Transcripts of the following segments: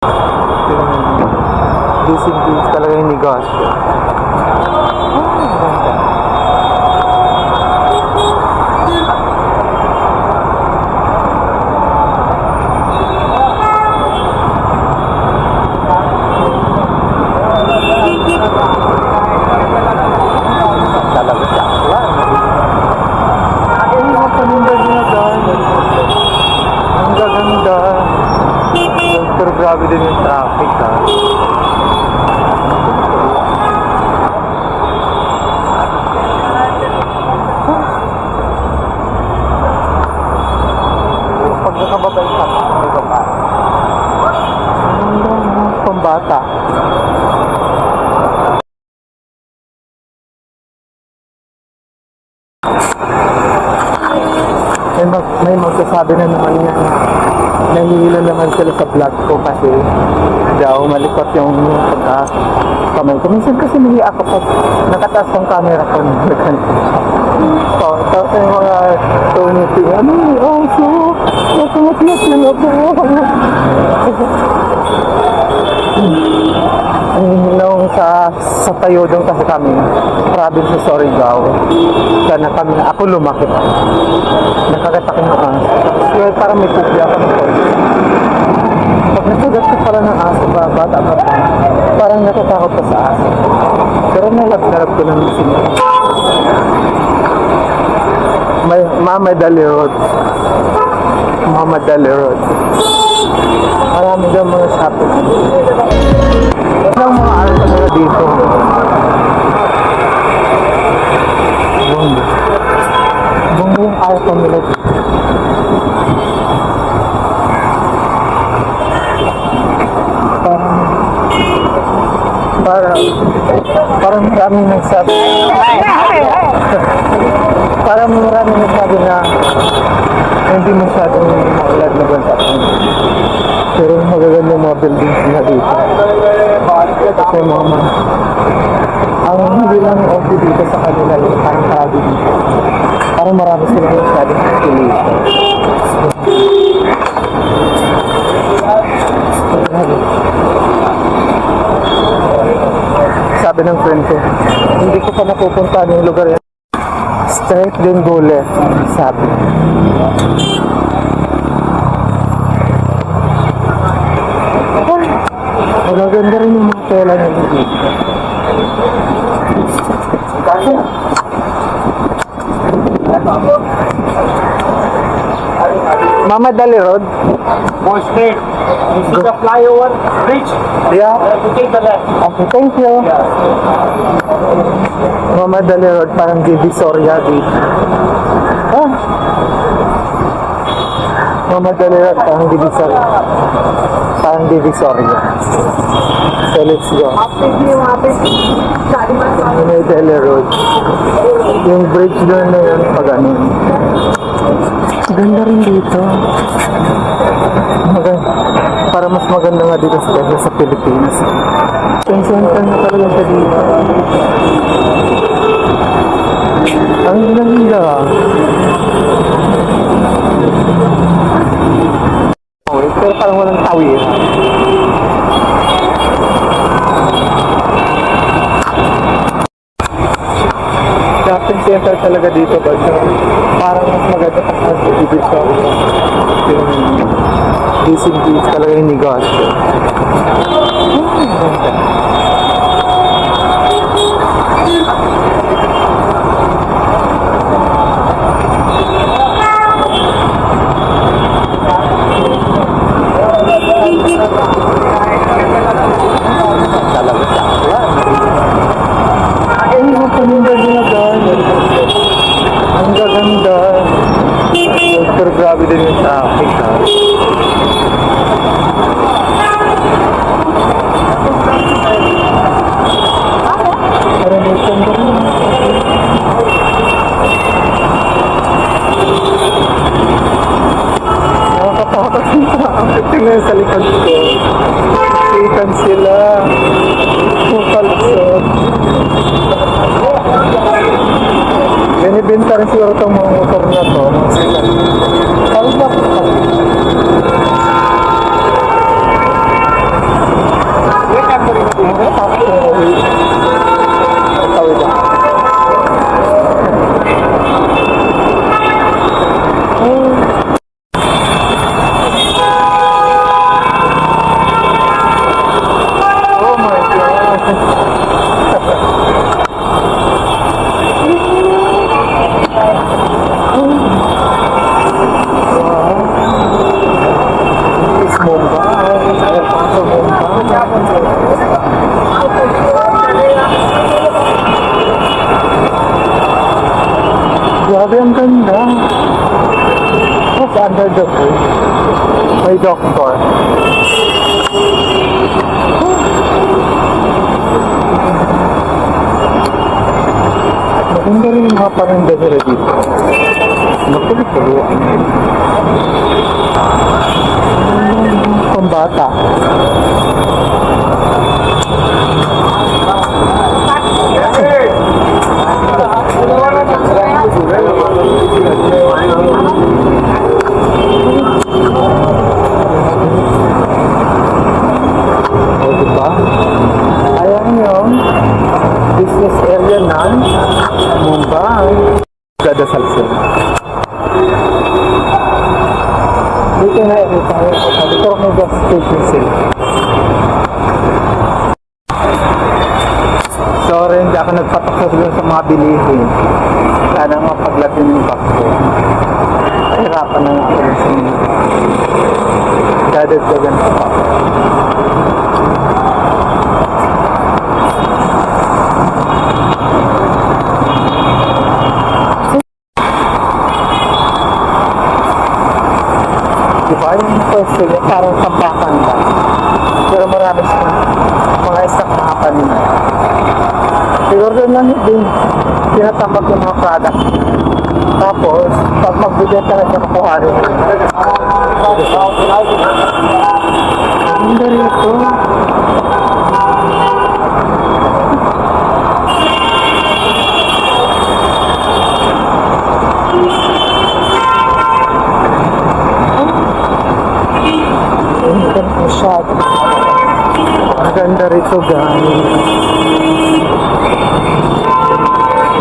Decent talaga yung negosyo. Talaga sakwa. Ay, mga paninda niya dyan. Ang gaganda. Pero grabe din yung traffic, ha. Pag nakababay ka, may baba. Pambata. May magsasabi na naman niya na nahihilo naman sila sa vlog ko kasi daw malikot yung pagka-kamay ko. Minsan kasi nahiya ako pag nakataas ang camera ko. Tapos yung mga tumiting, so, nakamatlas lang ako. Nung sa Tayodong kasi kami, province sa Surigao, sana kami, ako lumaki pa. Nakagatakin ng aso. Tapos parang may pupya ako ng toy. Pag nakagat ko pala ng aso, bata pa, parang natatakot pa sa aso. Pero nalab ko ng sino. Mama Dali Road. Marami daw mga shopping. Ilang mga alta nila dito. Bumbo yung alta nila dito. Parang maraming nagsabi. Parang maraming nagsabi na hindi masyadong maulad na bansa. Pero magaganda yung mga buildings na dito. Kasi ang hindi lang okay dito sa kanila yung parang sabi dito. Parang marami silang masyadong population. Sabi ng friend ko, hindi ko pa napupuntahan yung lugar yan. Straight then go left, sabi. Magaganda rin yung mga tela niya dito. Mama Dali Road. More straight. You see the flyover bridge? Yeah. You take the left. Okay, thank you. Mama Dali Road, parang Divisoria dito. Mama Dali Road, parang Divisoria. So let's go. Mama Dali Road. Yung bridge doon na yun, pag ano. Ganda rin dito. Para mas maganda nga dito sa Pilipinas. Sentral na talaga siya dito. Ang ganda. Pero parang walang tawid. Shopping center talaga dito ba? Parang mas maganda pa sa division. Decent talaga yung negosyo. Talaga sakwa. Ay, mga paninda niya dyan. Ang gaganda. Pero grabe din yung traffic, ha. parinda sila dito. Nakulit-tuloy. Pambata. O, diba? Ayan yung business area ng Mumbai. Dadasal sila. Dito na ito tayo. Dito may gas station sila. Sorry, hindi ako nagpatakot lang sa mga bilihin. Sana mapaglapin yung bag ko. Nahirapan na nga ako sa mga. Dadagdagan ko pa. Diba yung pwesto niya parang tambakan ba? Pero marami siya mga isang makapanin na. Siguro doon lang din tinatambak yung mga product. Tapos, pag magbibenta na siya makuha rin. Ang dali ito. Masyado. Maganda rito guys.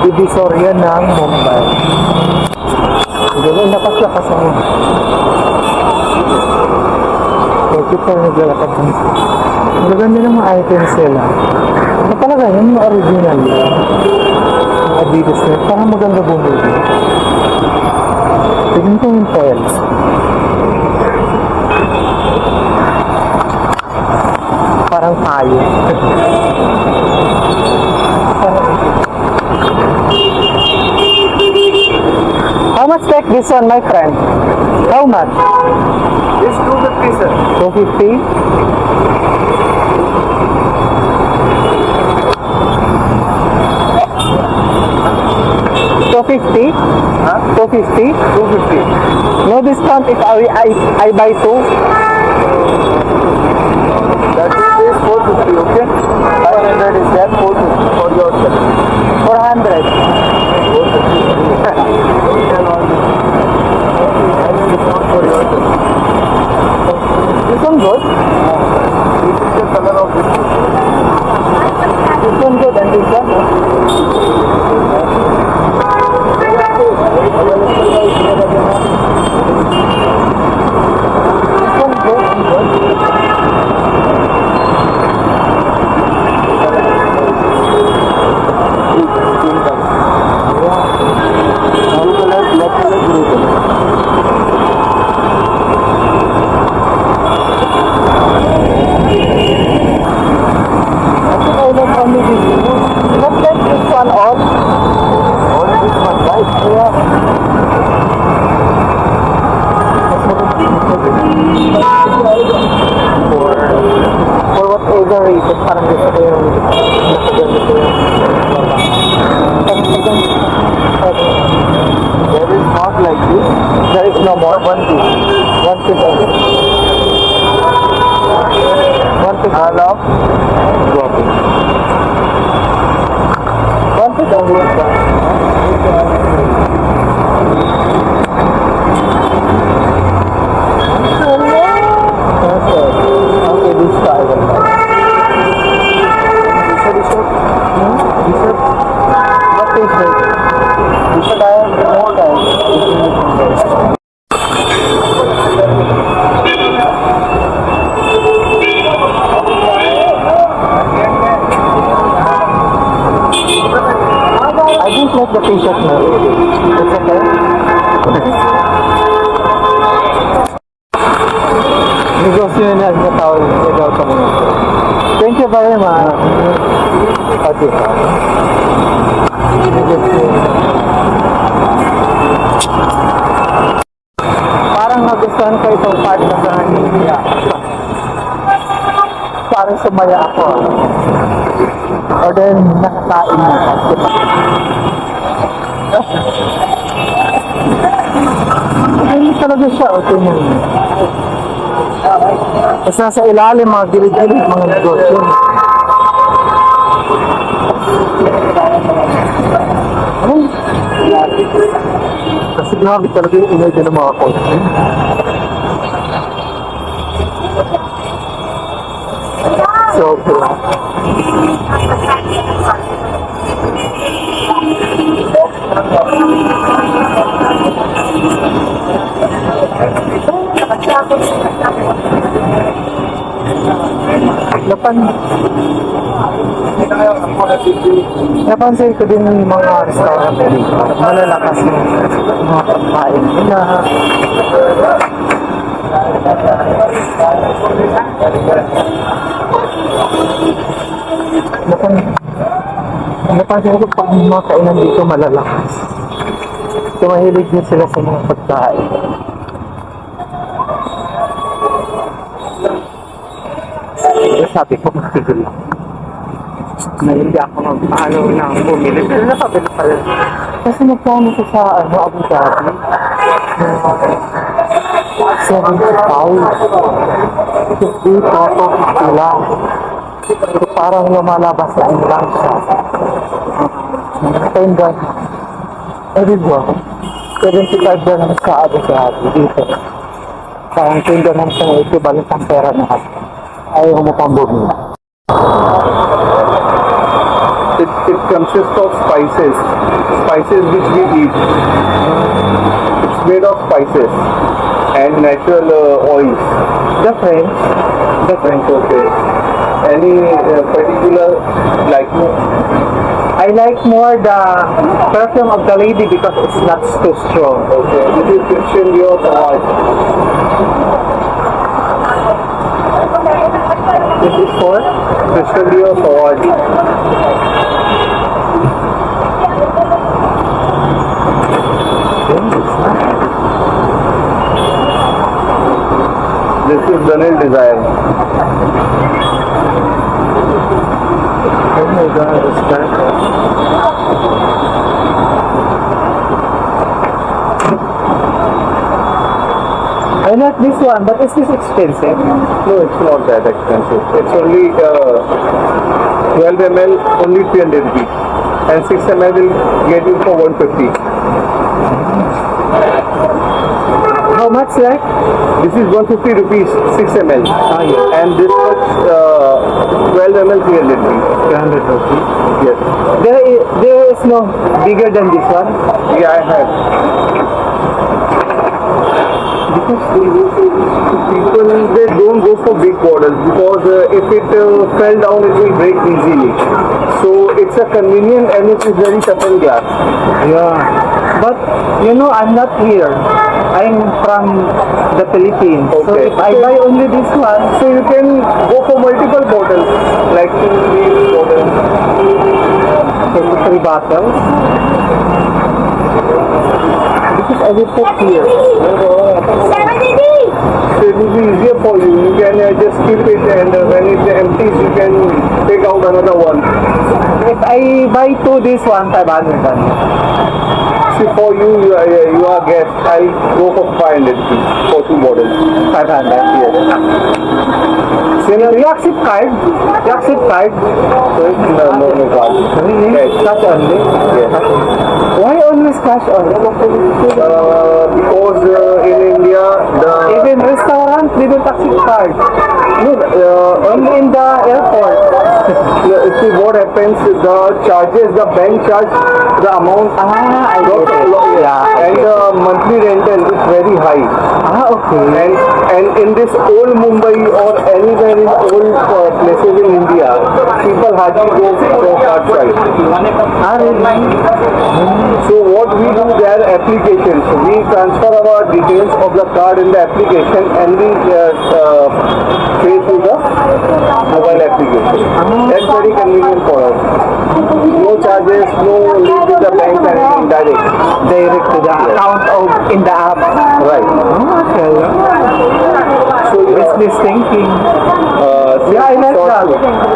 Divisoria ng Mumbai. Hindi napaslakas ako. Pwede pa naglalakad ng maganda ng mga items sila. Ano talaga yun? Yung original yun. Yung Adidas na parang maganda bumili. Tignan ko yung pearls. Parang tayo. How much take this one, my friend? How much? This 250, sir. 250? $250? Huh? 250? 250. No discount if I buy two? That is 450, okay? 500 is that 450 for yourself. 400. 450. Discount for yourself. This one good? This is the color of this. This one good and this one? This one good and good. Blue color, black color, blue color. I think I love only this one. Not like this one all. Only this one, right? Yeah. For whatever reason, parang gusto ko yung nakaganda ko yung There is not like this. there is no more. One piece. One piece only. One piece. Hello? Dropping. One piece only. Okay, this guy will buy. What is it? You should have more time. I didn't like the t-shirt na. It's okay? Negosyo na nagkatawag daw sa mga. Thank you very much. Okay. Negosyo. Parang nagustuhan ko itong part na sa India. Parang sumaya ako. Or then, nakakain mo. Diba? siya, o tingnan mo. Tapos nasa ilalim, mga gilid-gilid, mga negosyo. Ay, kasi grabe talaga yung energy ng mga kotse. So, napansin ko din yung mga restaurant dito. Malalakas yung mga pagkain nila. Napansin ko pag mga kainan dito malalakas. So mahilig din sila sa mga pagkain. Sabi ko, magtigil lang. Mahilig ako mag-ano ng bumili. Pero nakabili pala. Kasi nagkano ko sa Abu Dhabi. 75. Dito, 50 lang. So parang lumalabas na ang lang siya. Nakatendan. Eh, diba? 75 lang sa Abu Dhabi dito. Parang tindan ng sa equivalent ng pera na ako. Ayaw mo pang bumili. It consists of spices which we eat. It's made of spices and natural oils. Different. Okay. Any particular liking? I like more the perfume of the lady because it's not too strong. Okay. This is Christian Dior Sauvage. This is for Christian Dior Sauvage. This is Daniel Desire. oh my god, it's perfect. I like this one, but is this expensive? No, it's not that expensive. It's only 12 ml, only 300 rupees. And 6 ml will get you for 150. How much like? This is 150 rupees, 6 ml. Ah, yeah. And this was 12 ml, 300 rupees. 300 rupees. Yes. There is no bigger than this one? Yeah, I have. Because people, they don't go for big bottles because if it fell down, it will break easily. So it's a convenient and it is very tough in glass. Yeah. But, you know, I'm not here. I'm from the Philippines. So Okay. if I buy only this one, So you can go for multiple bottles, like 2, 3 bottles. 3 bottles. Because I will put here. So it will be easier for you. You can just keep it and when it empties, you can take out another one. If I buy 2, this one, 500 then. See, for you are guest, I go for 500 rupees for 2 bottles. 500. Yes. You accept card? You accept card? No card. Really? Yes. Cash only? Yes. Why always cash only? Because in India, Even restaurant, they don't accept card. Only in the airport. see what happens, the charges, the bank charge, the amount, I get it. Yeah. and the monthly rental is very high. Okay. And in this old Mumbai or anywhere in old places in India, people hardly go for card side. Really? So what we do, there are applications. We transfer our details of the card in the application and we pay through the mobile application. That's very convenient for us. No charges, no link with the bank, anything, direct. Direct to the account of in the app. Right. Okay. So Business thinking. Yeah, I like that.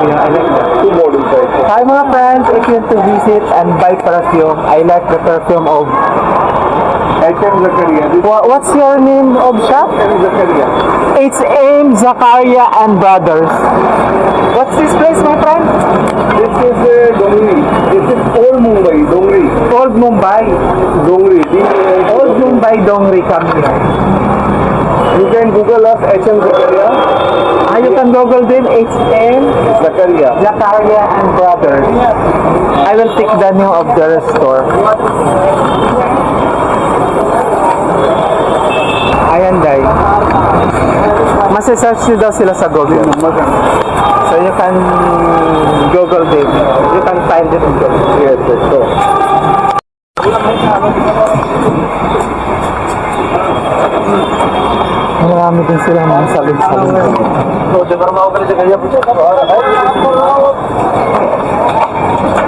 Yeah, I like that. 2 models also. Hi mga friends, if you want to visit and buy perfume, I like the perfume of H.M. Zakaria. This What's your name of shop? H.M. Zakaria. It's M. Zakaria and Brothers. What's this place, my friend? This is Dongri. This is Old Mumbai, Dongri. Old Mumbai. Dongri. Old Mumbai Dongri come here. You can Google us H.M. Zakaria. You can Google them. H.M. Zakaria. Zakaria and Brothers. I will take the name of the store. Ayan, guys. Masisearch nyo daw sila sa Google. So you can Google them. You can find it in Google. Yes, yes, so. Marami din sila mga salon-salon.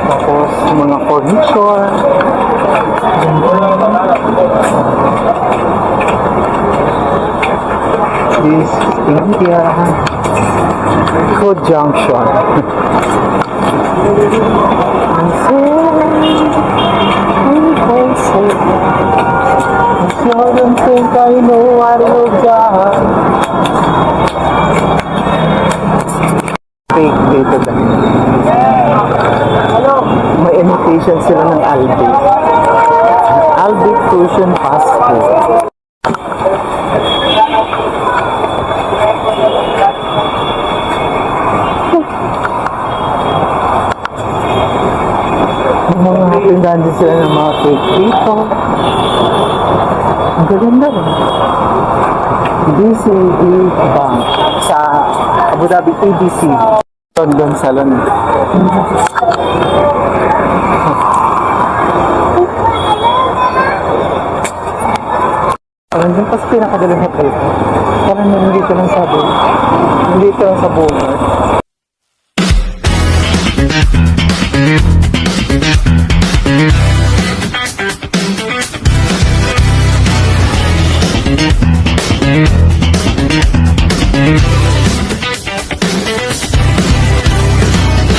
Tapos mga furniture. This India Food Junction. I don't think I know what will die. Fake dito lang. May imitation sila ng Albi. Albi Fusion Fast Food. Mga tindahan din sila ng mga cake dito. Ang gaganda rin. BCB Bank sa Abu Dhabi ABC. London Salon. Parang dun pas pinakadalang hotel. Parang nandito lang sabi. Nandito lang sa Bogart.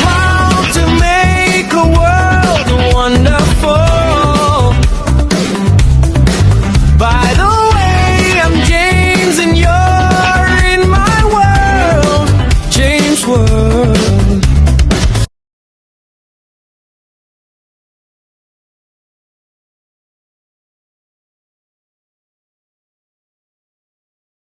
How to make a world wonderful. By the way, I'm James and you're in my world, James World.